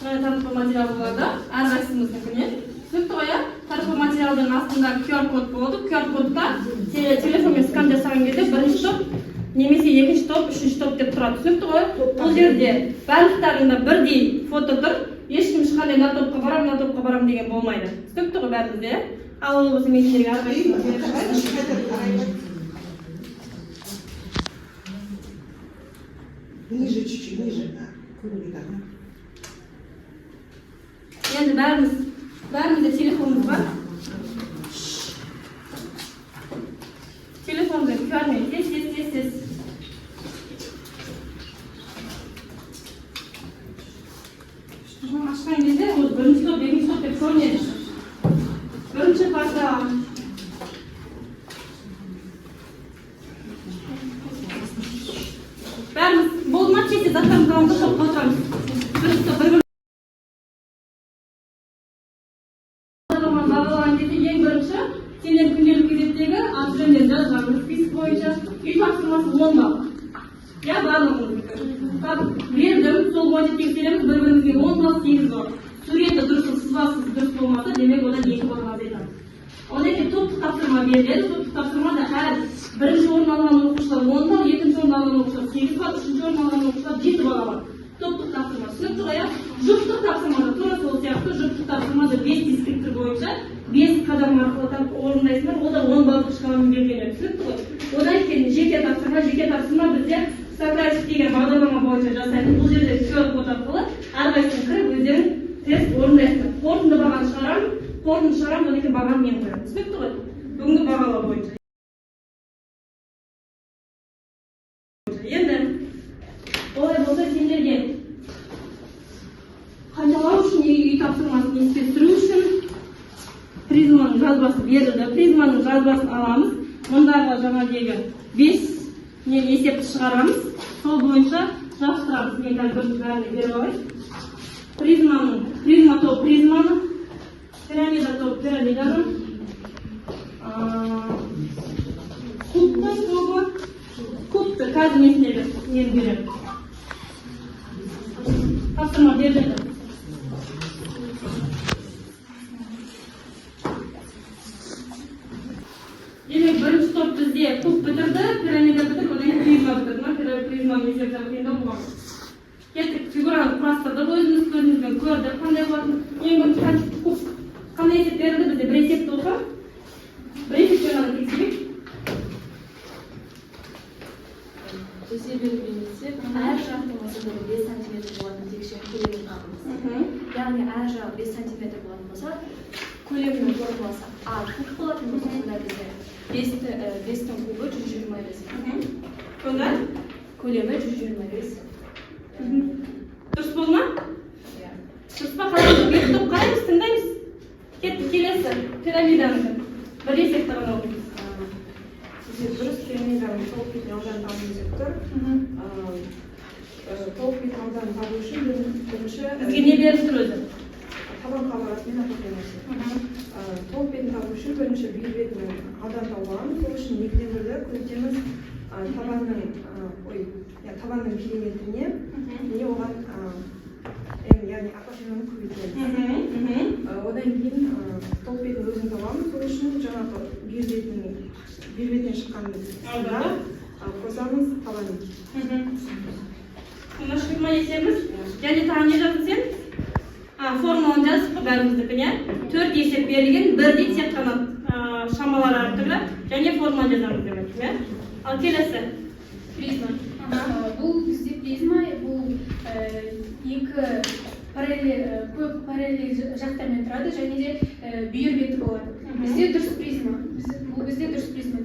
кішкене таратпа материал болады, әрқайсымыздікіне. Түсінікті ғой, таратпа материалдың астында QR код болады. QR кодта телефонмен скан жасаған кезде бірінші топ, немесе екінші топ, үшінші топ деп тұрады. Түсінікті ғой? Бұл жерде барлықтарында бірдей фото тұр. Ешкім ешқандай мына топқа барам деген болмайды. Түсінікті ғой бәрімізде? Ал ол болса мен сендерге әрқайсымыз беріп шығайын. Ниже, чуть-чуть ниже. Енді бәрімізде телефонымыз бар. Телефонды көрмей, тез. Ашқан кезде бірінші топ, екінші топ деп көрінеді. Бірінші парта. Бәріміз болма честе заттарымызды алып топ отырамыз. Бірінші топ бір-бір. Бағалаған кезде ең бірінші сендер күнделік кезеттегі аты-жөндерді жазған список бойынша үй тапсырмасы 10 балл. Я барлығымыздікі. Бердім, сол бойынша тексереміз, бір-бірімізге 10 балл 8 балл. Суреті дұрыс, сызбасы дұрыс болмаса, демек одан 2 балл азайтамыз. Одан кейін топтық тапсырма беріледі. Топтық тапсырмада әр бірінші орын алған оқушылар 10 балл, екінші орын алған оқушылар 8 балл, үшінші орын алған оқушылар 7 балл алады. Топтық тапсырма. Түсінікті ғой, жұптық тапсырмада тура сол сияқты жұптық тапсырмада 5 дискриптор бойынша 5 қадам арқылы орындайсыңдар, ол да 10 баллдық шкаламен белгіленеді. Түсінікті ғой. Одан кейін жеке тапсырма бізде Сократик деген бағдарлама бойынша жасайды. Бұл жерде QR код арқылы әрқайсысын кіріп өздерің тест орындайсыңдар. Қорытынды бағаны шығарамын, одан кейін бағаны мен қоямын. Түсінікті ғой. Бүгінгі бағалау бойынша. Енді олай болса сендерге қайталау үшін үй тапсырмасын еске түсіру үшін призманың жазбасы берілді. Призманың жазбасын аламыз. Мұндағы жаңағы 5 есепті шығарамыз. Сол бойынша жапсырамыз. Мен қазір бәріне беріп алайын. Призма топ призманы, пирамида топ пирамиданы, кубты қазір мен сендерге беремін. Тапсырма берілді. Демек бірінші топ бізде куб бітірді, пирамида бітірді, одан кейін призма бітірді. Призманың есептері қиындау болған. Кеттік, фигураны құрастырдық, өзіміз көзімізбен көрдік, қандай болатын. Ең бірінші куб қандай есеп берілді бізде? Бір есепті оқы. Бір есеппен ғана тексерейік. Төселген есеп әр жақтың осындағы 5 см болатын текше көлемін алыңыз. Яғни әр жағы 5 см болатын болса, көлемінің формуласы А куб болатын болса, сонда бізде 5-тің кубы 125. Сонда көлемі 125. Дұрыс бол ма? Дұрыс па? Екі топ қараймыз, тыңдаймыз. Кеттік, келесі пирамиданың бір есепті ғана оқимыз. Дұрыс пирамиданың толық бетін аудан табу деп тұр. Толық бетін аудан табу үшін бірінші Бізге не беріп тұр өзі? Табан қабырғасымен аталған нәрсе. Толық бетін табу үшін бірінші бүйір бетінің аудан табу аламыз. Сол үшін екіден бірді көзетеміз табанның периметріне және оған яғни апофиганы көбейтеміз. Одан кейін толық бетін өзін табамыз. Сол үшін жаңағы бүйір бетінен шыққан қосамыз табанын. Сонда шықма есебіз. Және тағы не жаздың сен? Формуланы жазып қой бәріміздікіне. 4 есеп берілген, бірдей тек қана шамалар әртүрлі және формула жазамыз демек. Ал келесі призма. Бұл бізде призма, бұл көп параллель жақтармен тұрады және де бүйір беті болады. Бізде дұрыс призма. Бұл бізде дұрыс призма.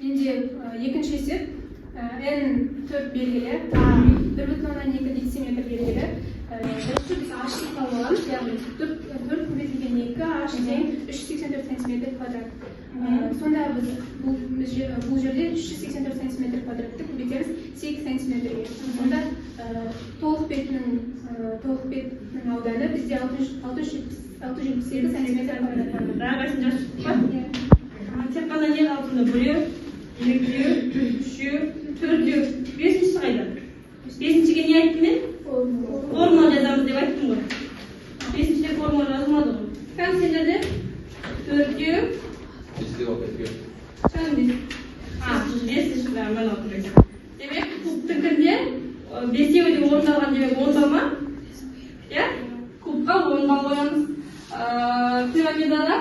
Менде екінші есеп N4 белгілі, 1,2 дециметр белгілі. Дұрысы біз ашық табыламыз, яғни 4 көбейтілген 2 ашық тең 384 см квадрат. Сонда біз бұл жерде 384 см квадратты көбейтеміз 8 см-ге. Сонда толық бетінің ауданы бізде 678 см квадрат. Қайсын жазып па? Тек қана не қалпында? Біреу, екеу, үшеу, Төртеу. Бесінші қайда? Бесіншіге не айттым мен? Формула жазамыз деп айттым ғой. Бесіншіде формула жазылмады ғой. Кәм сендерде? Төртеу. Бесінші бәрі мен отырайын. Демек, кубтікінде бесеуі де орындалған демек 10 ба ма? Иә? Кубқа 10 ба қоямыз. Пирамидада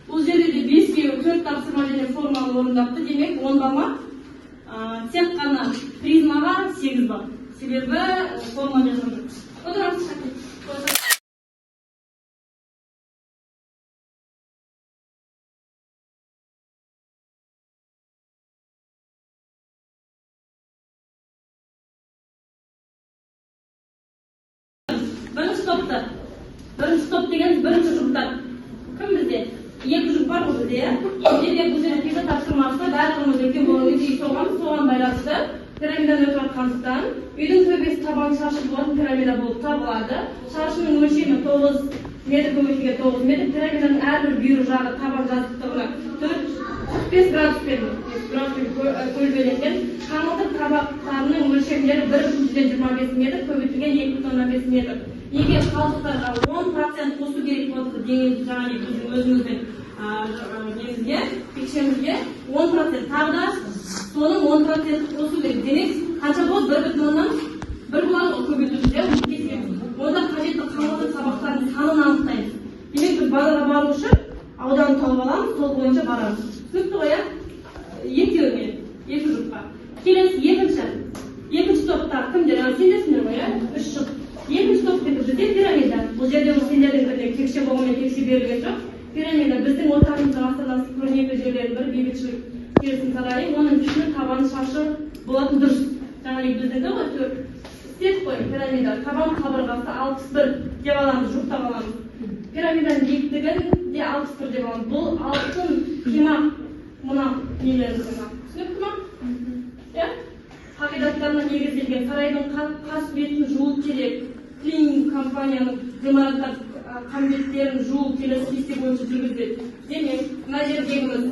бұл жерде де 5-ге 4 тапсырма және форманы орындапты. Демек, 10 ба ма? Тек қана призмаға 8 ба. Себебі форма жазылды. Отырамыз. Бірінші топ деген бірінші жұптар. Кім бізде? Екі жұп бар ғой бізде, иә? Бізде бұл жерде пиза тапсырмасында барлығымыз үлкен болған кезде соған байланысты пирамиданы өтіп жатқандықтан үйдің төбесі табаны шаршы болатын пирамида болып табылады. Шаршының өлшемі 9 метр көбейтуге 9 метр. Пирамиданың әрбір бүйір жағы табан жазықтығына 45 градуспен көлбеленген. Қамылдық табақтарының өлшемдері 1,25 метр көбейтілген 2,5 метр. Егер қалдықтарға 10% қосу керек болса, деңгейді жаңағы біздің өзіміздің немізге, текшемізге 10% тағы да соның 10% қосу керек. Демек, қанша болады? 1,1 болады көбейтуде, онда қажетті қамылдық сабақтардың санын анықтаймыз. Демек, біз базарға бару үшін ауданды тауып аламыз, сол бойынша барамыз. Түсінікті ғой, екеуіне, екі жұпқа. Келесі екінші топтар кімдер? Сендерсіңдер ғой, 3 жұп. Екінші топ деп бізде пирамида. Бұл жерде сендердің біріне текше болғанмен текше берілген жоқ. Пирамида біздің ортамыздың астанасы көрнекті жерлердің бірі бейбітшілік келісім сарайы. Оның пішіні табаны шаршы болатын дұрыс. Жаңағы біздің ғой істеп қой пирамида. Табан қабырғасы 61 деп аламыз, жұптап аламыз. Пирамиданың биіктігін де 61 деп аламыз. Бұл алтын қимақ мына нелердің қимақ. Түсінікті ма? Иә? Қағидаттарына негізделген сарайдың қас бетін жуу керек. Клининг компанияның ғимараттар қамбеттерін жуу келесі кесте бойынша жүргізіледі. Демек, мына жердегіміз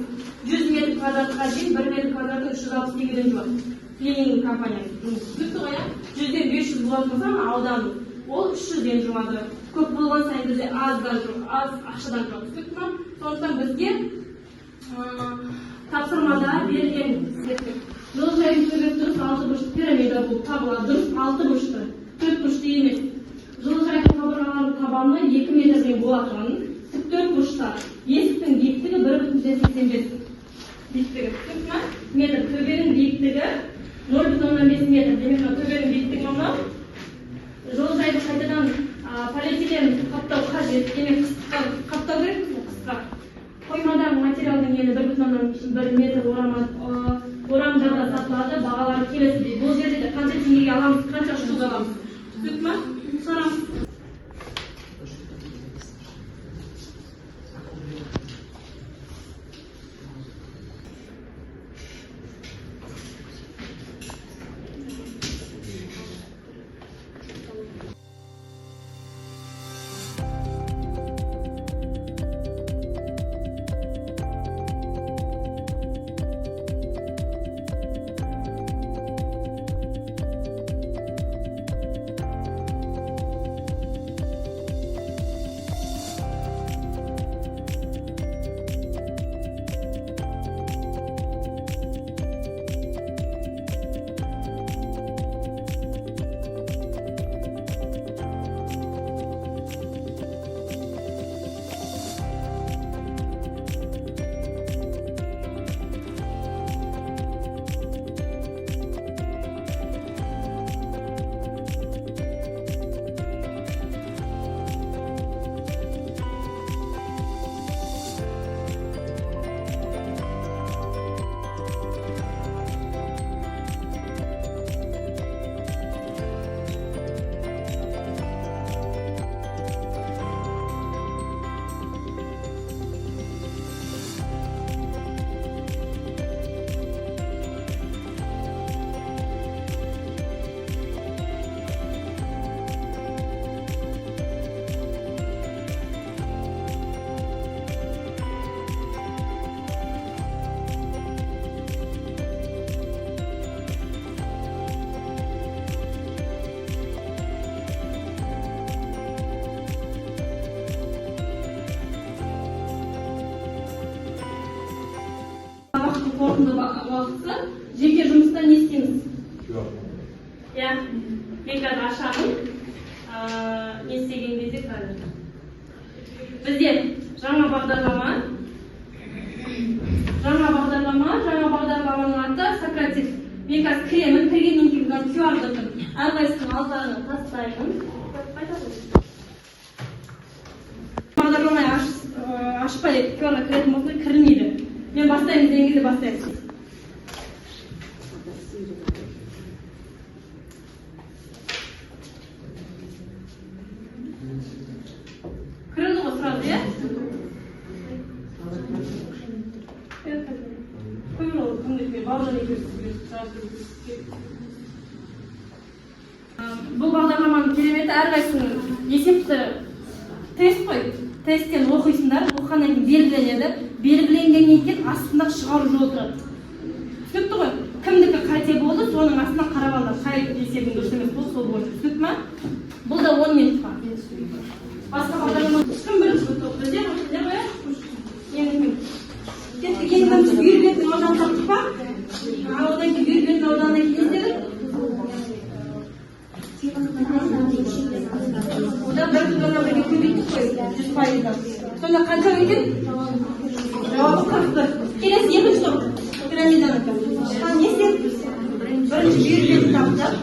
100 метр квадратқа дейін 1 метр квадратын 360 теңгеден жуады. Клининг компаниясы. Түсінікті ғой, 100-ден 500 болатын болса, аудан ол 300-ден жуады. Көп болған сайын бізде аз ақшадан жоқ. Түсінікті ма? Сондықтан бізге тапсырмада берілген жылыжайдың төбесі дұрыс 6 бұрышты пирамида болып табылады. Дұрыс 6 бұрышты, 4 бұрышты емес. Жылыжайдың қабырғаларының табаны 2 метрден болатын. 4 бұрышта есіктің биіктігі 1,85 биіктігі. Метр. Төбенің биіктігі 0,5 метр. Демек, төбенің биіктігі мынау. Жылыжайды қайтадан полиэтилен қаптау қажет. Демек, қаптау керек қысқа. Қоймадағы материалдың ені 1,1 метр орамдарда сатылады, бағалары келесідей. Бұл жерде де қанша теңгеге аламыз, қанша штук аламыз. Түсінікті ма? Сұрамыз. қорытынды уақытысы жеке жұмыста не істейміз? Иә, мен қазір ашамын. Не істеген кезде қазір. Бізде жаңа бағдарламаның аты Сократив. Мен қазір кіремін, кіргеннен кейін QR-ды әрқайсының алдарына тастаймын. Бағдарламай ашпай QR-ға кіретін болса кірмейді. Мен бастаймын деген кезде бастаймын. Кірді ғой сразу, иә? Бұл бағдарламаның кереметі әрқайсының есепті тест қой. Тесттен оқисыңдар, оқығаннан кейін белгіленеді. Белгіленгеннен кейін астында шығару жолы тұрады. Түсінікті ғой? Кімдікі қате болды, соның астына қарап алды. Қай есебің дұрыс емес болды, сол бойынша. Түсінікті ме? Бұл да 10 минутқа. Басқа бағдарлама кім бірінші бізде қояйық? Енді біз үйірбетін аудан таптық па? Одан кейін үйірбетін ауданына кейін істедік. Одан бір бірге көбейттік қой, 100%-дан. Сонда қанша екен? Жауабы 44. Келесі екінші топ пирамиданыкі. Не істедік? Бірінші үйірбетін таптық.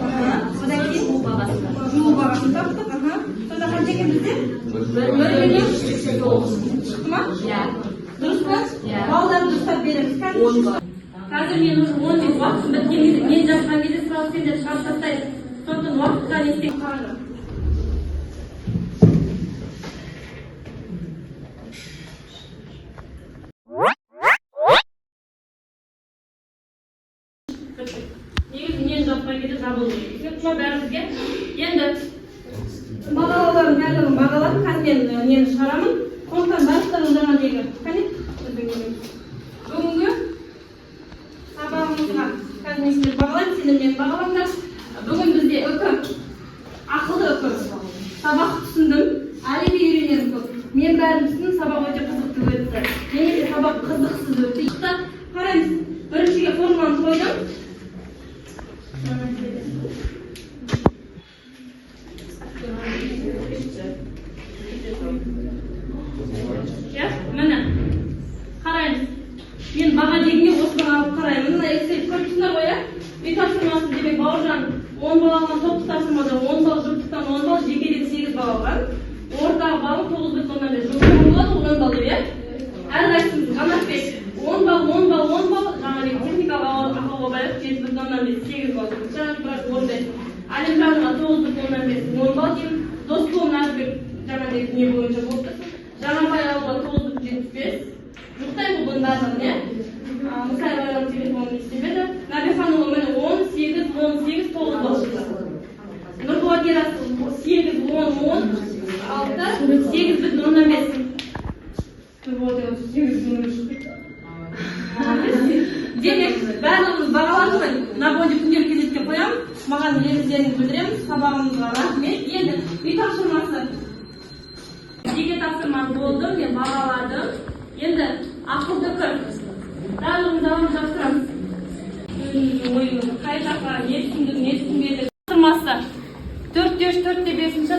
Одан кейін жуы бағасын таптық. Сонда қанша екен бізде? 1,9. Шықты ма? Дұрыс па? Балдарды дұрыстап береміз. Қазір мен уже 10 минут уақытым біткен кезде, мен жазған кезде сразу сендер шығарып тастайды. Сондықтан уақытқа не істеп қараңдар. Негізі мен жазған кезде жабылды. Түсінікті бәрімізге. Енді бағалаулардың барлығын бағалап, қазір мен нені шығарамын. Сондықтан барлықтарың жаңағыдегі бүгінгі сабағымызға қазір мен сіздер бағалаймын, сендер мені бағалаңдар. Бүгін бізде ақылды сабақ түсіндім, әлі де үйренерім көп. Мен бәрін түсіндім, сабақ өте қызықты өтті. Немесе сабақ қызықсыз өтті. Қараймыз, біріншіге формуланы қойдым. Міне, қараймыз. Мен баға дегенде осыдан алып қараймын. Мына Excel көріпсіңдер ғой, үй тапсырмасы демек Бауыржан 10 бал алған, топтық тапсырмада 10 бал, жұптықтан 10 бал, жекеден 8 бал алған. Ортағы балым 9,5. Жұптық болады 10 бал деп, әрқайсымыз Жанатбек 10 бал, 10 бал, 10 бал, жаңағы техникалық ақылға байып 7,5, 8 бал. Жаңағы 15. Әлімжанға 9,5, 10 бал деймін. Досқұлым Нәжбек жаңағы не бойынша болды. Жаңабай ауылға 9,75. Жұқтай бұл бұндардың, не? Мұсай байлам телефонын істемеді. Нәбиханұлы мені 18, 18, 9 бал шықты. Нұрболат Ерасыл 8, 10, 10, 6, 8,5. Нұрболат Ерасыл 8,5 шықты. Демек, бәріміз бағаланмай, на бойынша күндер кезекке қоямын. Маған лебіздеріңізді білдіреміз. Сабағымызға рахмет. Енді үй тапсырмасы. Жеке тапсырмасы болды, мен бағаладым. Енді ақылдыкі. Барлығын давам тапсырамыз. Қай жаққа, не түсінбеді. Тапсырмасы. 4-5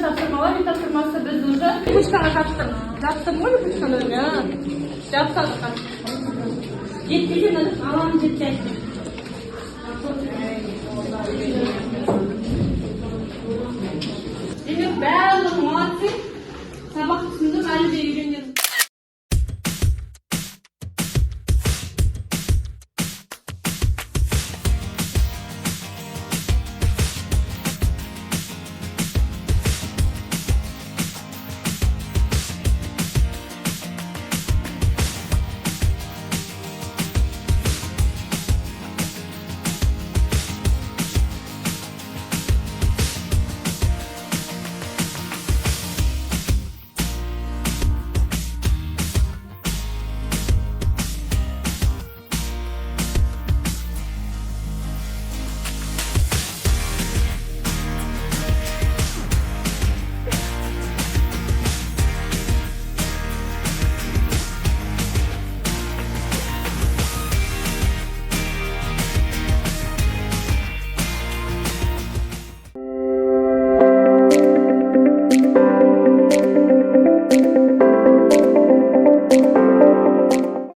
тапсырмалар. Үй тапсырмасы біз уже пучкаға тапсырдық. Жаптым ғой пучканы? Жаптадық. Жетпеген аламын жеткен. Демек бәрі